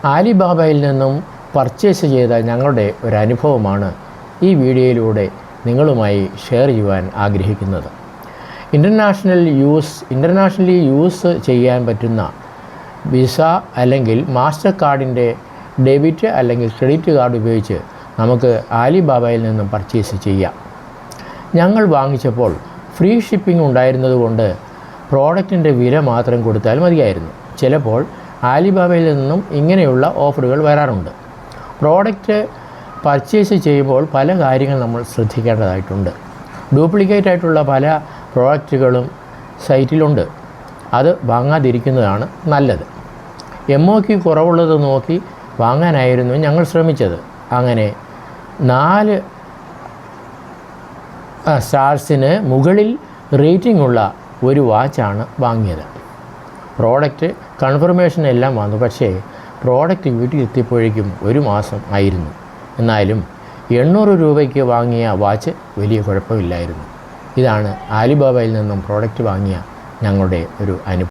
ആലിബാബയിൽ നിന്നും പർച്ചേസ് ചെയ്ത ഞങ്ങളുടെ ഒരു അനുഭവമാണ് ഈ വീഡിയോയിലൂടെ നിങ്ങളുമായി ഷെയർ ചെയ്യുവാൻ ആഗ്രഹിക്കുന്നത്. ഇൻ്റർനാഷണലി യൂസ് ചെയ്യാൻ പറ്റുന്ന വിസ അല്ലെങ്കിൽ മാസ്റ്റർ കാർഡിൻ്റെ ഡെബിറ്റ് അല്ലെങ്കിൽ ക്രെഡിറ്റ് കാർഡ് ഉപയോഗിച്ച് നമുക്ക് ആലിബാബയിൽ നിന്നും പർച്ചേസ് ചെയ്യാം. ഞങ്ങൾ വാങ്ങിച്ചപ്പോൾ ഫ്രീ ഷിപ്പിംഗ് ഉണ്ടായിരുന്നതുകൊണ്ട് പ്രോഡക്റ്റിൻ്റെ വില മാത്രം കൊടുത്താൽ മതിയായിരുന്നു. ചിലപ്പോൾ ആലിബാബയിൽ നിന്നും ഇങ്ങനെയുള്ള ഓഫറുകൾ വരാറുണ്ട്. പ്രോഡക്റ്റ് പർച്ചേസ് ചെയ്യുമ്പോൾ പല കാര്യങ്ങൾ നമ്മൾ ശ്രദ്ധിക്കേണ്ടതായിട്ടുണ്ട്. ഡ്യൂപ്ലിക്കേറ്റ് ആയിട്ടുള്ള പല പ്രോഡക്റ്റുകളും സൈറ്റിലുണ്ട്. അത് വാങ്ങാതിരിക്കുന്നതാണ് നല്ലത്. MOQ കുറവുള്ളത് നോക്കി വാങ്ങാനായിരുന്നു ഞങ്ങൾ ശ്രമിച്ചത്. അങ്ങനെ 4 സ്റ്റാർസിന് മുകളിൽ റേറ്റിംഗ് ഉള്ള ഒരു വാച്ചാണ് വാങ്ങിയത്. പ്രോഡക്റ്റ് കൺഫർമേഷൻ എല്ലാം വന്നു. പക്ഷേ പ്രോഡക്റ്റ് വീട്ടിൽ എത്തിയപ്പോഴേക്കും 1 മാസം ആയിരുന്നു. എന്നാലും 800 രൂപയ്ക്ക് വാങ്ങിയ വാച്ച് വലിയ കുഴപ്പമില്ലായിരുന്നു. ഇതാണ് ആലിബാബയിൽ നിന്നും പ്രോഡക്റ്റ് വാങ്ങിയ ഞങ്ങളുടെ ഒരു അനുഭവം.